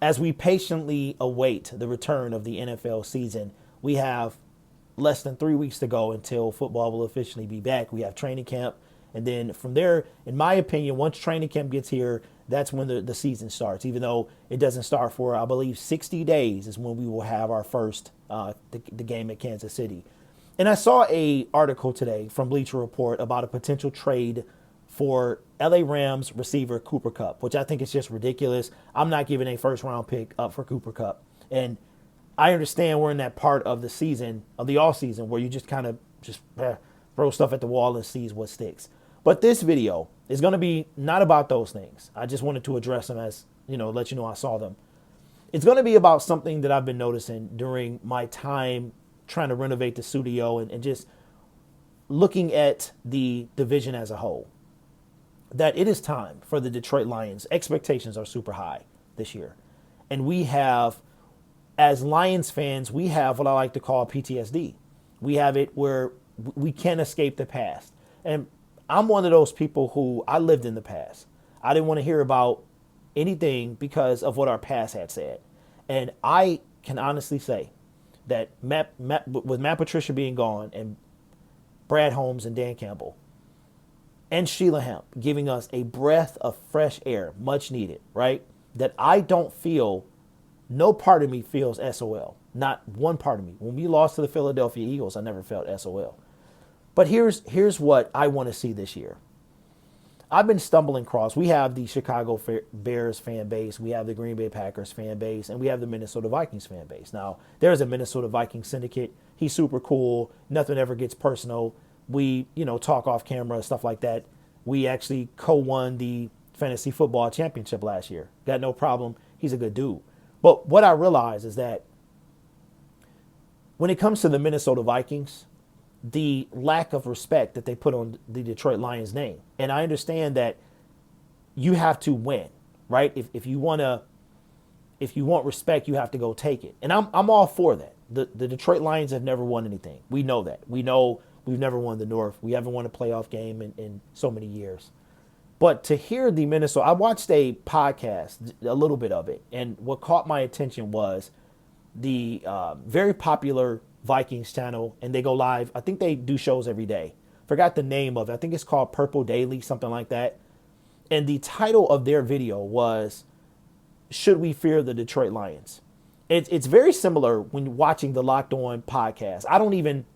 As we patiently await the return of the NFL season, we have less than 3 weeks to go until football will officially be back. We have training camp. And then from there, in my opinion, once training camp gets here, that's when the season starts. Even though it doesn't start for, I believe, 60 days is when we will have our first the game at Kansas City. And I saw a article today from Bleacher Report about a potential trade for LA Rams receiver Cooper Kupp, which I think is just ridiculous. I'm not giving a first round pick up for Cooper Kupp. And I understand we're in that part of the season, of the off season, where you just kind of just throw stuff at the wall and sees what sticks. But this video is going to be not about those things. I just wanted to address them as, let you know I saw them. It's going to be about something that I've been noticing during my time trying to renovate the studio and just looking at the division as a whole. That it is time for the Detroit Lions. Expectations are super high this year. And we have, as Lions fans, we have what I like to call PTSD. We have it where we can't escape the past. And I'm one of those people who I lived in the past. I didn't want to hear about anything because of what our past had said. And I can honestly say that with Matt Patricia being gone and Brad Holmes and Dan Campbell and Sheila Hemp giving us a breath of fresh air, much needed, right? That I don't feel, no part of me feels SOL. Not one part of me. When we lost to the Philadelphia Eagles, I never felt SOL. But here's what I want to see this year. I've been stumbling across. We have the Chicago Bears fan base. We have the Green Bay Packers fan base. And we have the Minnesota Vikings fan base. Now, there's a Minnesota Vikings syndicate. He's super cool. Nothing ever gets personal. We, talk off camera, stuff like that. We actually co-won the fantasy football championship last year. Got no problem. He's a good dude. But what I realize is that when it comes to the Minnesota Vikings, the lack of respect that they put on the Detroit Lions name. And I understand that you have to win, right? If you want respect, you have to go take it. And I'm all for that. The Detroit Lions have never won anything. We know that. We know we've never won the North. We haven't won a playoff game in so many years. But to hear the Minnesota, I watched a podcast, a little bit of it, and what caught my attention was the very popular Vikings channel, and they go live. I think they do shows every day. Forgot the name of it. I think it's called Purple Daily, something like that. And the title of their video was, "Should We Fear the Detroit Lions?" It's very similar when watching the Locked On podcast.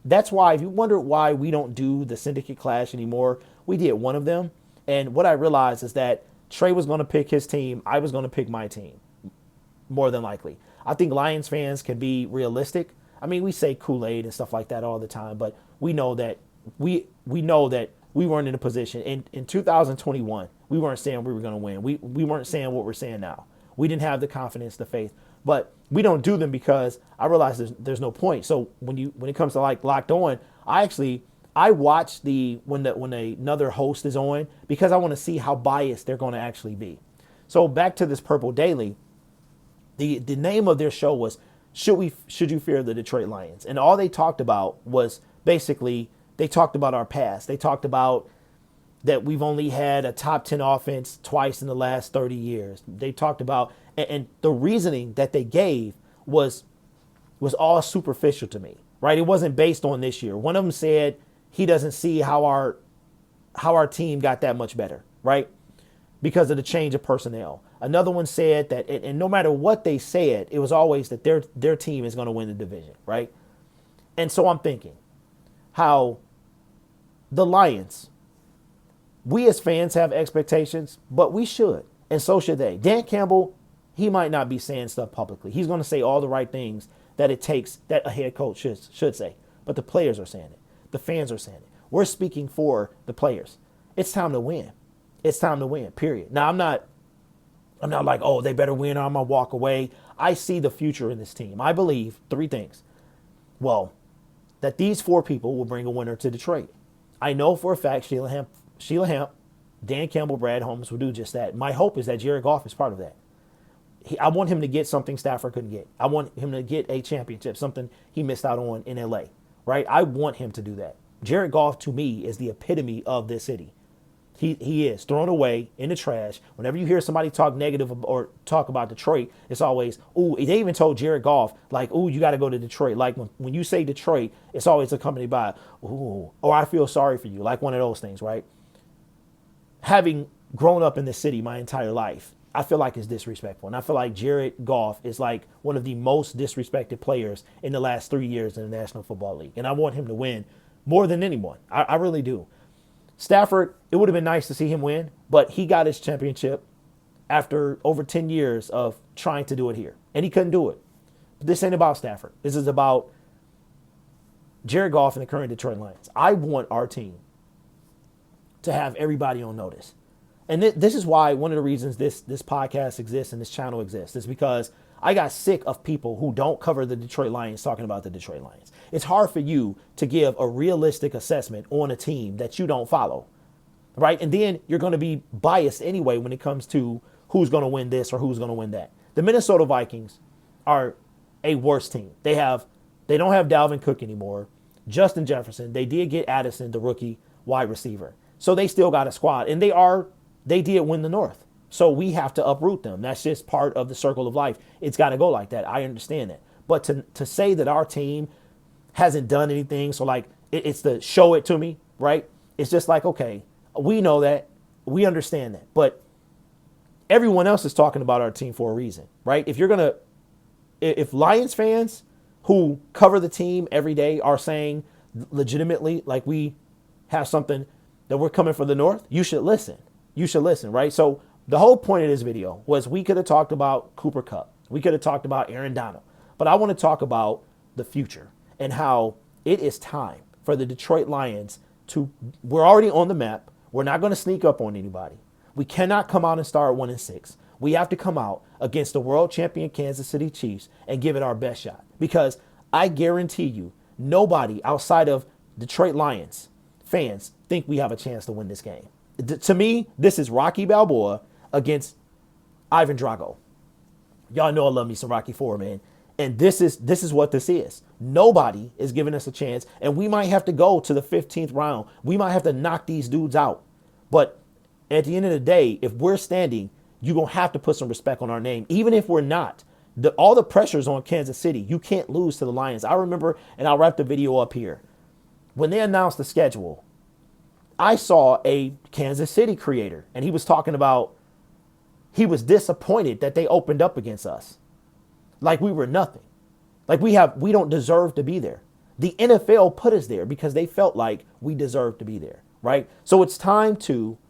That's why, if you wonder why we don't do the Syndicate Clash anymore, we did one of them. And what I realized is that Trey was going to pick his team. I was going to pick my team, more than likely. I think Lions fans can be realistic. I mean, we say Kool-Aid and stuff like that all the time, but we know that we weren't in a position. In 2021, we weren't saying we were going to win. We weren't saying what we're saying now. We didn't have the confidence, the faith. But we don't do them because I realize there's no point. So when it comes to like Locked On, I watch when another host is on because I want to see how biased they're going to actually be. So back to this Purple Daily, the name of their show was Should You Fear the Detroit Lions? And all they talked about was basically they talked about our past. They talked about that we've only had a top 10 offense twice in the last 30 years. They talked about, and the reasoning that they gave was all superficial to me, right? It wasn't based on this year. One of them said he doesn't see how our team got that much better, right? Because of the change of personnel. Another one said that, and no matter what they said, it was always that their team is going to win the division, right? And so I'm thinking how the Lions, we as fans have expectations, but we should, and so should they. Dan Campbell, he might not be saying stuff publicly. He's going to say all the right things that it takes, that a head coach should say. But the players are saying it. The fans are saying it. We're speaking for the players. It's time to win. It's time to win, period. Now, I'm not like, oh, they better win or I'm going to walk away. I see the future in this team. I believe three things. Well, that these four people will bring a winner to Detroit. I know for a fact Sheila Hemp, Dan Campbell, Brad Holmes will do just that. My hope is that Jared Goff is part of that. I want him to get something Stafford couldn't get. I want him to get a championship, something he missed out on in L.A., right? I want him to do that. Jared Goff, to me, is the epitome of this city. He is thrown away in the trash. Whenever you hear somebody talk negative or talk about Detroit, it's always, ooh, they even told Jared Goff, like, ooh, you got to go to Detroit. Like when you say Detroit, it's always accompanied by, ooh, or I feel sorry for you. Like one of those things, right? Having grown up in this city my entire life, I feel like it's disrespectful. And I feel like Jared Goff is like one of the most disrespected players in the last 3 years in the National Football League. And I want him to win more than anyone. I really do. Stafford, it would have been nice to see him win, but he got his championship after over 10 years of trying to do it here. And he couldn't do it. But this ain't about Stafford. This is about Jared Goff and the current Detroit Lions. I want our team to have everybody on notice. And this is why one of the reasons this podcast exists and this channel exists is because I got sick of people who don't cover the Detroit Lions talking about the Detroit Lions. It's hard for you to give a realistic assessment on a team that you don't follow, right? And then you're going to be biased anyway when it comes to who's going to win this or who's going to win that. The Minnesota Vikings are a worse team. They don't have Dalvin Cook anymore. Justin Jefferson, they did get Addison, the rookie wide receiver. So they still got a squad, and they did win the North. So we have to uproot them. That's just part of the circle of life. It's got to go like that. I understand that. But to say that our team hasn't done anything, so like it's the show it to me, right? It's just like, okay, we know that. We understand that. But everyone else is talking about our team for a reason, right? If Lions fans who cover the team every day are saying legitimately, like we have something that we're coming for the North, you should listen. You should listen, right? So the whole point of this video was we could have talked about Cooper Kupp. We could have talked about Aaron Donald. But I want to talk about the future and how it is time for the Detroit Lions we're already on the map. We're not going to sneak up on anybody. We cannot come out and start 1-6. We have to come out against the world champion Kansas City Chiefs and give it our best shot. Because I guarantee you, nobody outside of Detroit Lions fans think we have a chance to win this game. To me, this is Rocky Balboa against Ivan Drago. Y'all know I love me some Rocky IV, man. And this is what this is. Nobody is giving us a chance. And we might have to go to the 15th round. We might have to knock these dudes out. But at the end of the day, if we're standing, you're going to have to put some respect on our name. Even if we're not. All the pressure's on Kansas City. You can't lose to the Lions. I remember, and I'll wrap the video up here. When they announced the schedule, I saw a Kansas City creator, and he was talking about he was disappointed that they opened up against us. Like we were nothing. Like we don't deserve to be there. The NFL put us there because they felt like we deserved to be there, right? So it's time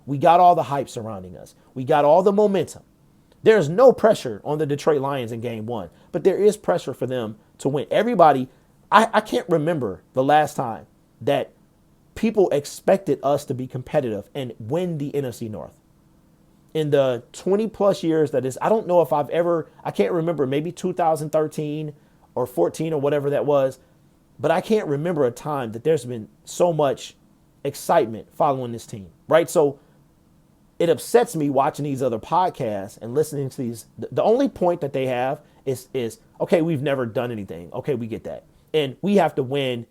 we got all the hype surrounding us. We got all the momentum. There's no pressure on the Detroit Lions in game 1, but there is pressure for them to win. Everybody, I can't remember the last time that people expected us to be competitive and win the NFC North. In the 20 plus years that is, I don't know if I can't remember, maybe 2013 or 14 or whatever that was, but I can't remember a time that there's been so much excitement following this team, right? So it upsets me watching these other podcasts and listening to these. The only point that they have is okay, we've never done anything. Okay, we get that. And we have to win.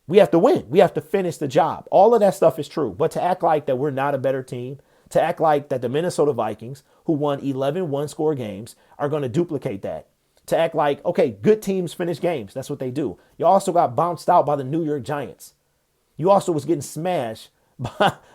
We have to finish the job. All of that stuff is true. But to act like that we're not a better team, to act like that the Minnesota Vikings, who won 11 one-score games, are going to duplicate that. To act like, okay, good teams finish games. That's what they do. You also got bounced out by the New York Giants. You also was getting smashed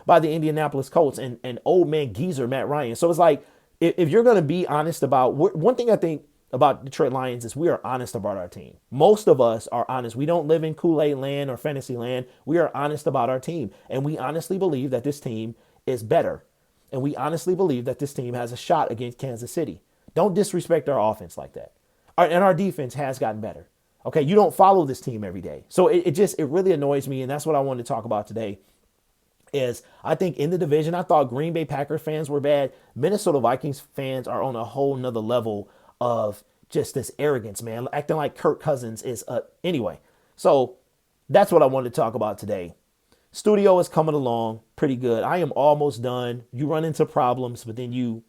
by the Indianapolis Colts and old man geezer Matt Ryan. So it's like, if you're going to be honest about, one thing I think about Detroit Lions is we are honest about our team. Most of us are honest. We don't live in Kool-Aid land or fantasy land. We are honest about our team. And we honestly believe that this team is better. And we honestly believe that this team has a shot against Kansas City. Don't disrespect our offense like that. And our defense has gotten better. Okay, you don't follow this team every day. So it really annoys me. And that's what I wanted to talk about today. Is I think in the division, I thought Green Bay Packers fans were bad. Minnesota Vikings fans are on a whole nother level of just this arrogance, man, acting like Kirk Cousins is anyway. So that's what I wanted to talk about today. Studio is coming along pretty good. I am almost done. You run into problems, but then you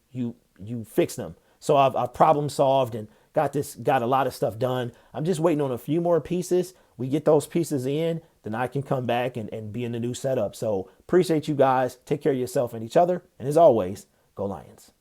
fix them. So I've problem solved and got a lot of stuff done. I'm just waiting on a few more pieces. We get those pieces in, then I can come back and be in the new setup. So appreciate you guys. Take care of yourself and each other. And as always, go Lions.